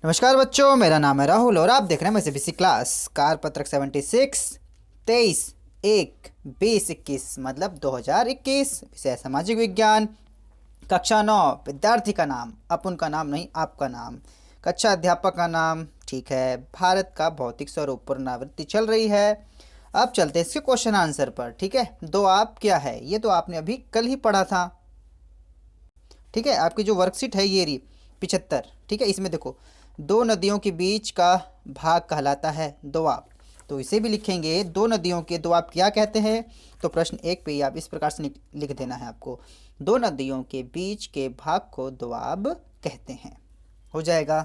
नमस्कार बच्चों, मेरा नाम है राहुल और आप देख रहे हैं मैं सीबीएसई क्लास कार पत्रक 76 23 1 20 21 मतलब 2021। विषय सामाजिक विज्ञान, कक्षा 9। विद्यार्थी का नाम, अपन का नाम नहीं आपका नाम। कक्षा अध्यापक का नाम, ठीक है। भारत का भौतिक स्वरूप पुनरावृत्ति चल रही है। अब चलते हैं इसके क्वेश्चन आंसर पर, ठीक है। दो आप क्या है, ये तो आपने अभी कल ही पढ़ा था, ठीक है। आपकी जो वर्कशीट है ये रही 75, ठीक है। इसमें देखो, दो नदियों के बीच का भाग कहलाता है दोआब। तो इसे भी लिखेंगे, दो नदियों के दोआब क्या कहते हैं। तो प्रश्न एक पे ही आप इस प्रकार से लिख देना है आपको, दो नदियों के बीच के भाग को दोआब कहते हैं, हो जाएगा।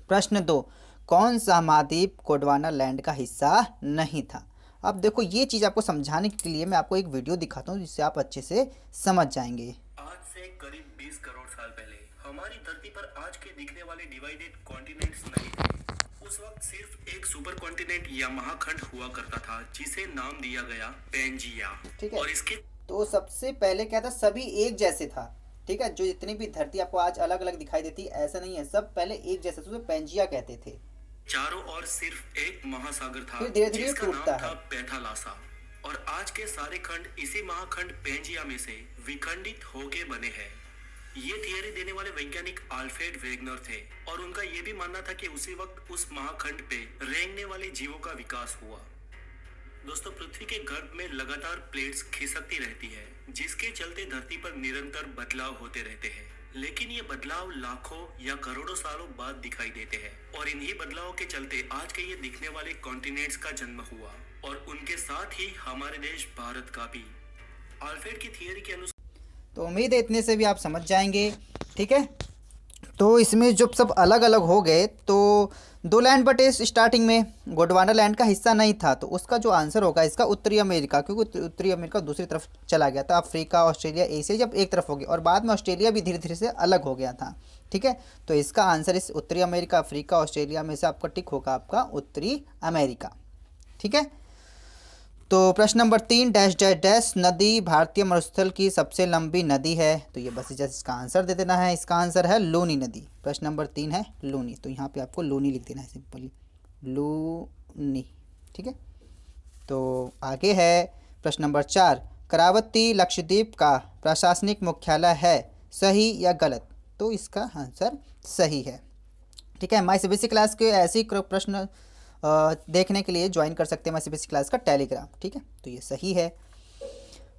प्रश्न दो, कौन सा महाद्वीप गोंडवाना लैंड का हिस्सा नहीं था। अब देखो, ये चीज़ आपको समझाने के लिए मैं आपको एक वीडियो दिखाता हूँ जिससे आप अच्छे से समझ जाएंगे। आज से करीब 20 करोड़ साल पहले हमारी धरती पर आज के दिखने वाले डिवाइडेड कॉन्टिनेंट्स नहीं थे। उस वक्त सिर्फ एक सुपर कॉन्टिनेंट या महाखंड हुआ करता था जिसे नाम दिया गया पेंजिया, ठीक है। और इसके तो सबसे पहले क्या था, सभी एक जैसे था, ठीक है। जो जितनी भी धरती आपको आज अलग अलग दिखाई देती है ऐसा नहीं है, सब पहले एक जैसे, उसे पेंजिया कहते थे। चारों ओर सिर्फ एक महासागर था फिर धीरे धीरे जिसका नाम टूटता था है। पैथालासा, और आज के सारे खंड इसी महाखंड पेंजिया में से विखंडित होके बने हैं। ये थियरी देने वाले वैज्ञानिक आल्फ्रेड वेगनर थे, और उनका ये भी मानना था कि उसी वक्त उस महाखंड पे रेंगने वाले जीवों का विकास हुआ। दोस्तों, पृथ्वी के गर्भ में लगातार प्लेट्स खिसकती रहती है, जिसके चलते धरती पर निरंतर बदलाव होते रहते हैं। लेकिन ये बदलाव लाखों या करोड़ों सालों बाद दिखाई देते हैं, और इन्हीं बदलावों के चलते आज के ये दिखने वाले कॉन्टिनेंट्स का जन्म हुआ, और उनके साथ ही हमारे देश भारत का भी। आल्फ्रेड की थियरी के अनुसार, तो उम्मीद है इतने से भी आप समझ जाएंगे, ठीक है। तो इसमें जब सब अलग अलग हो गए तो दो लैंड बटे स्टार्टिंग में, गोंडवाना लैंड का हिस्सा नहीं था, तो उसका जो आंसर होगा इसका उत्तरी अमेरिका, क्योंकि उत्तरी अमेरिका दूसरी तरफ चला गया था। अफ्रीका, ऑस्ट्रेलिया, एशिया जब एक तरफ हो गया, और बाद में ऑस्ट्रेलिया भी धीरे धीरे से अलग हो गया था, ठीक है। तो इसका आंसर इस उत्तरी अमेरिका, अफ्रीका, ऑस्ट्रेलिया में से आपका टिक होगा आपका उत्तरी अमेरिका, ठीक है। तो प्रश्न नंबर 3, डैश डैश डैश नदी भारतीय मरुस्थल की सबसे लंबी नदी है। तो ये बस जस्ट इसका आंसर दे देना है। इसका आंसर है लूनी नदी। प्रश्न नंबर 3 है लूनी, तो यहाँ पे आपको लूनी लिख देना है, सिंपली लूनी, ठीक है। तो आगे है प्रश्न नंबर 4, करावती लक्षद्वीप का प्रशासनिक मुख्यालय है, सही या गलत। तो इसका आंसर सही है, ठीक है। माई सीबीएसई क्लास के ऐसे ही प्रश्न देखने के लिए ज्वाइन कर सकते हैं माई सीबीएसई क्लास का टेलीग्राम, ठीक है। तो ये सही है।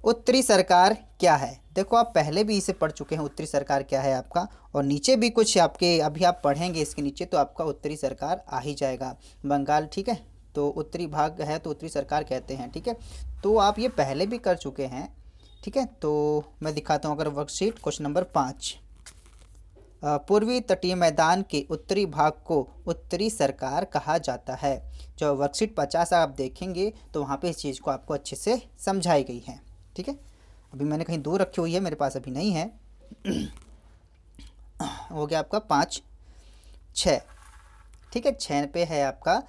उत्तरी सरकार क्या है। देखो, आप पहले भी इसे पढ़ चुके हैं, उत्तरी सरकार क्या है आपका, और नीचे भी कुछ आपके अभी आप पढ़ेंगे इसके नीचे, तो आपका उत्तरी सरकार आ ही जाएगा, बंगाल, ठीक है। तो उत्तरी भाग है तो उत्तरी सरकार कहते हैं, ठीक है। तो आप ये पहले भी कर चुके हैं, ठीक है। तो मैं दिखाता हूँ अगर वर्कशीट, क्वेश्चन नंबर 5, पूर्वी तटीय मैदान के उत्तरी भाग को उत्तरी सरकार कहा जाता है। जो वर्कशीट 50 आप देखेंगे तो वहाँ पे इस चीज़ को आपको अच्छे से समझाई गई है, ठीक है। अभी मैंने कहीं दूर रखी हुई है, मेरे पास अभी नहीं है। हो गया आपका 5 6, ठीक है। 6 पे है आपका,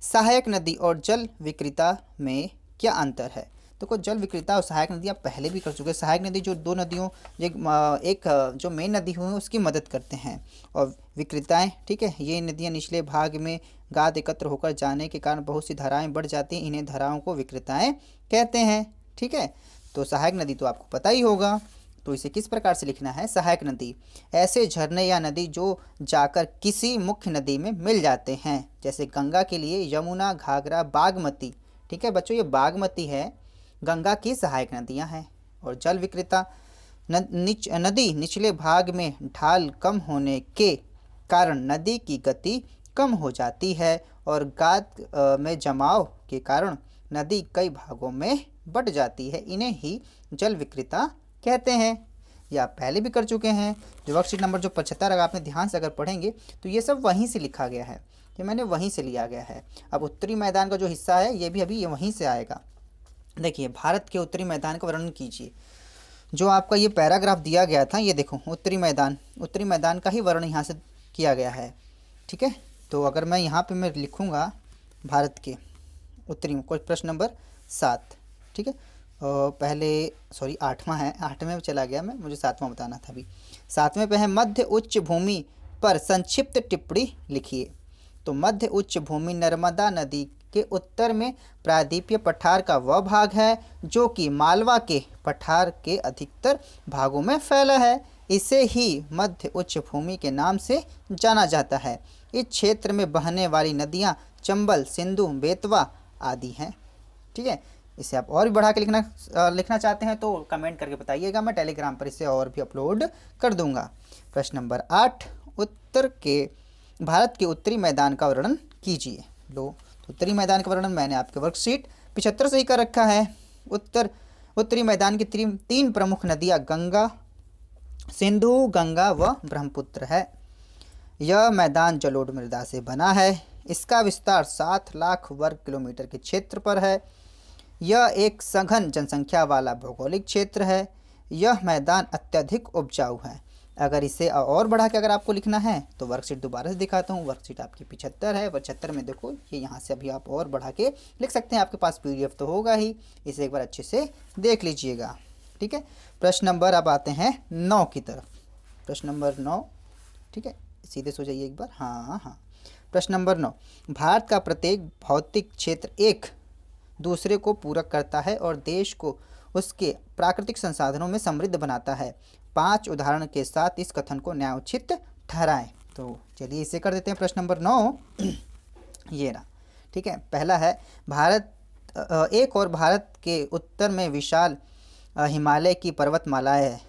सहायक नदी और जल विक्रेता में क्या अंतर है। देखो, जल विक्रेता और सहायक नदी आप पहले भी कर चुके हैं। सहायक नदी जो दो नदियों, एक जो मेन नदी हुई उसकी मदद करते हैं, और विक्रेताएं, ठीक है, ये नदियाँ निचले भाग में गाद एकत्र होकर जाने के कारण बहुत सी धाराएं बढ़ जाती हैं, इन्हें धाराओं को विक्रेताएं कहते हैं, ठीक है। तो सहायक नदी तो आपको पता ही होगा, तो इसे किस प्रकार से लिखना है, सहायक नदी ऐसे झरने या नदी जो जाकर किसी मुख्य नदी में मिल जाते हैं, जैसे गंगा के लिए यमुना, घाघरा, बागमती, ठीक है बच्चों, ये बागमती है, गंगा की सहायक नदियां हैं। और जल विक्रेता नदी निचले भाग में ढाल कम होने के कारण नदी की गति कम हो जाती है, और गाद में जमाव के कारण नदी कई भागों में बढ़ जाती है, इन्हें ही जल विक्रेता कहते हैं। या पहले भी कर चुके हैं। जो वर्कशीट नंबर जो 75 अगर आपने ध्यान से अगर पढ़ेंगे तो ये सब वहीं से लिखा गया है, ये मैंने वहीं से लिया गया है। अब उत्तरी मैदान का जो हिस्सा है ये भी अभी ये वहीं से आएगा। देखिए, भारत के उत्तरी मैदान का वर्णन कीजिए। जो आपका ये पैराग्राफ दिया गया था, ये देखो, उत्तरी मैदान का ही वर्णन यहाँ से किया गया है, ठीक है। तो अगर मैं यहाँ पे मैं लिखूँगा भारत के उत्तरी में, कोई प्रश्न नंबर 7, ठीक है। पहले सॉरी 8वां है, 8वें में चला गया मैं, मुझे 7वां बताना था। अभी 7वें पे है, मध्य उच्च भूमि पर संक्षिप्त टिप्पणी लिखिए। तो मध्य उच्च भूमि नर्मदा नदी के उत्तर में प्रायद्वीपीय पठार का वह भाग है जो कि मालवा के पठार के अधिकतर भागों में फैला है। इसे ही मध्य उच्च भूमि के नाम से जाना जाता है। इस क्षेत्र में बहने वाली नदियाँ चंबल, सिंधु, बेतवा आदि हैं। ठीक है, इसे आप और भी बढ़ा के लिखना चाहते हैं तो कमेंट करके बताइएगा, मैं टेलीग्राम पर इसे और भी अपलोड कर दूंगा। प्रश्न नंबर 8, भारत के उत्तरी मैदान का वर्णन कीजिए। लो, उत्तरी मैदान का वर्णन मैंने आपके वर्कशीट 75 से ही कर रखा है। उत्तरी मैदान की तीन प्रमुख नदियाँ गंगा, सिंधु, गंगा व ब्रह्मपुत्र है। यह मैदान जलोढ़ मृदा से बना है। इसका विस्तार 7 लाख वर्ग किलोमीटर के क्षेत्र पर है। यह एक सघन जनसंख्या वाला भौगोलिक क्षेत्र है। यह मैदान अत्यधिक उपजाऊ है। अगर इसे और बढ़ा के अगर आपको लिखना है तो वर्कशीट दोबारा से दिखाता हूँ। वर्कशीट आपकी 75 है। 75 में देखो ये यहाँ से अभी आप और बढ़ा के लिख सकते हैं। आपके पास PDF तो होगा ही, इसे एक बार अच्छे से देख लीजिएगा। ठीक है, प्रश्न नंबर अब आते हैं 9 की तरफ। प्रश्न नंबर 9, ठीक है, सीधे सो जाइए एक बार। हाँ, प्रश्न नंबर 9, भारत का प्रत्येक भौतिक क्षेत्र एक दूसरे को पूरक करता है और देश को उसके प्राकृतिक संसाधनों में समृद्ध बनाता है। 5 उदाहरण के साथ इस कथन को न्यायोचित ठहराएं। तो चलिए इसे कर देते हैं। प्रश्न नंबर 9 ये रहा। ठीक है, पहला है भारत के उत्तर में विशाल हिमालय की पर्वतमालाएं है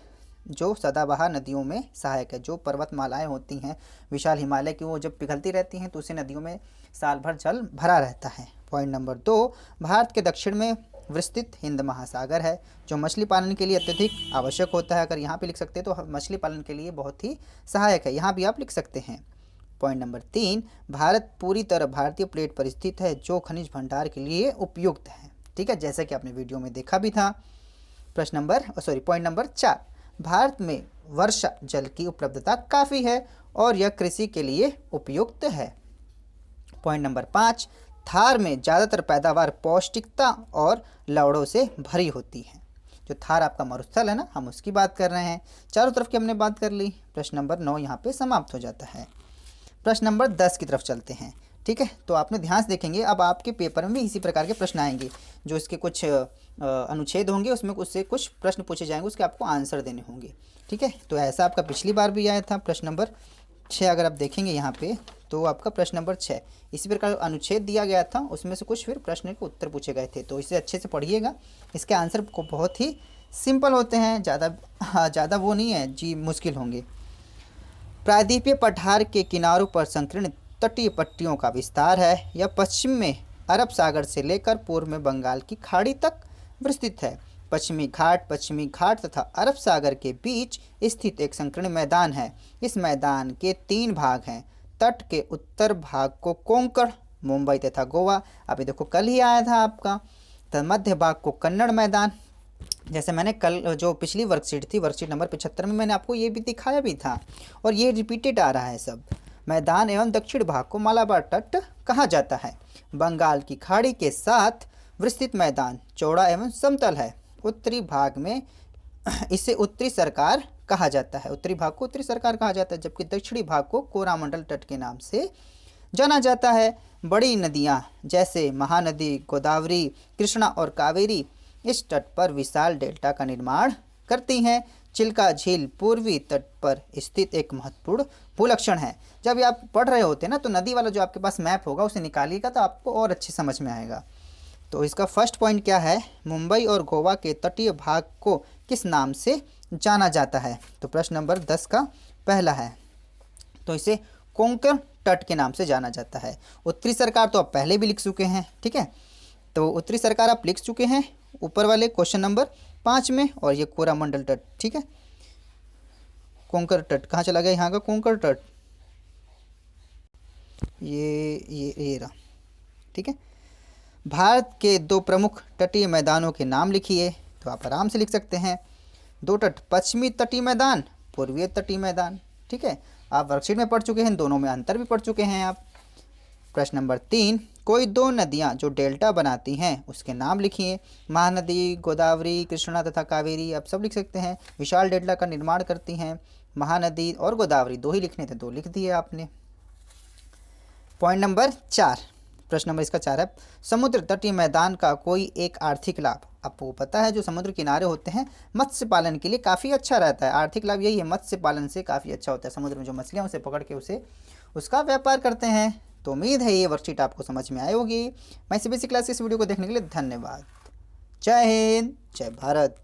जो सदाबहार नदियों में सहायक है। जो पर्वतमालाएं होती हैं विशाल हिमालय की, वो जब पिघलती रहती हैं तो उसे नदियों में साल भर जल भरा रहता है। पॉइंट नंबर 2, भारत के दक्षिण में विस्तृत हिंद महासागर है जो मछली पालन के लिए अत्यधिक आवश्यक होता है। अगर यहाँ पे लिख सकते हैं तो मछली पालन के लिए बहुत ही सहायक है, यहाँ भी आप लिख सकते हैं। पॉइंट नंबर 3, भारत पूरी तरह भारतीय प्लेट पर स्थित है जो खनिज भंडार के लिए उपयुक्त है। ठीक है, जैसा कि आपने वीडियो में देखा भी था। पॉइंट नंबर 4, भारत में वर्षा जल की उपलब्धता काफ़ी है और यह कृषि के लिए उपयुक्त है। पॉइंट नंबर 5, थार में ज़्यादातर पैदावार पौष्टिकता और लवड़ों से भरी होती है। जो थार आपका मरुस्थल है ना, हम उसकी बात कर रहे हैं। चारों तरफ की हमने बात कर ली। प्रश्न नंबर 9 यहाँ पे समाप्त हो जाता है। प्रश्न नंबर 10 की तरफ चलते हैं। ठीक है, तो आपने ध्यान से देखेंगे अब आपके पेपर में भी इसी प्रकार के प्रश्न आएंगे। जो इसके कुछ अनुच्छेद होंगे उसमें उससे कुछ प्रश्न पूछे जाएंगे, उसके आपको आंसर देने होंगे। ठीक है, तो ऐसा आपका पिछली बार भी आया था। प्रश्न नंबर 6 अगर आप देखेंगे यहाँ पे तो आपका प्रश्न नंबर 6 इसी प्रकार अनुच्छेद दिया गया था, उसमें से कुछ फिर प्रश्न के उत्तर पूछे गए थे। तो इसे अच्छे से पढ़िएगा। इसके आंसर को बहुत ही सिंपल होते हैं, ज़्यादा वो नहीं है जी, मुश्किल होंगे। प्रायद्वीपीय पठार के किनारों पर संकीर्ण तटीय पट्टियों का विस्तार है। यह पश्चिम में अरब सागर से लेकर पूर्व में बंगाल की खाड़ी तक विस्तृत है। पश्चिमी घाट तथा अरब सागर के बीच स्थित एक संकीर्ण मैदान है। इस मैदान के 3 भाग हैं। तट के उत्तर भाग को कोंकण, मुंबई तथा गोवा, अभी देखो कल ही आया था आपका। तो मध्य भाग को कन्नड़ मैदान, जैसे मैंने कल जो पिछली वर्कशीट थी, वर्कशीट नंबर 75 में मैंने आपको ये भी दिखाया भी था और ये रिपीटेड आ रहा है सब मैदान। एवं दक्षिण भाग को मालाबार तट कहा जाता है। बंगाल की खाड़ी के साथ विस्तृत मैदान चौड़ा एवं समतल है। उत्तरी भाग में इसे उत्तरी सरकार कहा जाता है। उत्तरी भाग को उत्तरी सरकार कहा जाता है, जबकि दक्षिणी भाग को कोरामंडल तट के नाम से जाना जाता है। बड़ी नदियाँ जैसे महानदी, गोदावरी, कृष्णा और कावेरी इस तट पर विशाल डेल्टा का निर्माण करती हैं। चिल्का झील पूर्वी तट पर स्थित एक महत्वपूर्ण भूलक्षण है। जब आप पढ़ रहे होते हैं ना तो नदी वाला जो आपके पास मैप होगा उसे निकालिएगा तो आपको और अच्छे समझ में आएगा। तो इसका फर्स्ट पॉइंट क्या है, मुंबई और गोवा के तटीय भाग को किस नाम से जाना जाता है? तो प्रश्न नंबर 10 का पहला है, तो इसे कोंकण तट के नाम से जाना जाता है। उत्तरी सरकार तो आप पहले भी लिख चुके हैं, ठीक है, तो उत्तरी सरकार आप लिख चुके हैं ऊपर वाले क्वेश्चन नंबर 5 में, और ये कोरामंडल तट, ठीक है। कोंकण तट कहाँ चला गया यहाँ का कोंकण तट, ये रहा, ठीक है। भारत के 2 प्रमुख तटीय मैदानों के नाम लिखिए, तो आप आराम से लिख सकते हैं 2 तट, पश्चिमी तटीय मैदान, पूर्वीय तटीय मैदान, ठीक है। आप वर्कशीट में पढ़ चुके हैं, दोनों में अंतर भी पढ़ चुके हैं आप। प्रश्न नंबर 3, कोई 2 नदियां जो डेल्टा बनाती हैं उसके नाम लिखिए। महानदी, गोदावरी, कृष्णा तथा कावेरी आप सब लिख सकते हैं, विशाल डेल्टा का निर्माण करती हैं। महानदी और गोदावरी, 2 ही लिखने थे, 2 लिख दिए आपने। पॉइंट नंबर 4, प्रश्न नंबर इसका 4 है, समुद्र तटीय मैदान का कोई एक आर्थिक लाभ। आपको पता है जो समुद्र किनारे होते हैं मत्स्य पालन के लिए काफ़ी अच्छा रहता है, आर्थिक लाभ यही है, मत्स्य पालन से काफ़ी अच्छा होता है, समुद्र में जो मछलियाँ उसे पकड़ के उसे उसका व्यापार करते हैं। तो उम्मीद है ये वर्कशीट आपको समझ में आई होगी। मैं सीबीएसई क्लास इस वीडियो को देखने के लिए धन्यवाद। जय हिंद, जय भारत।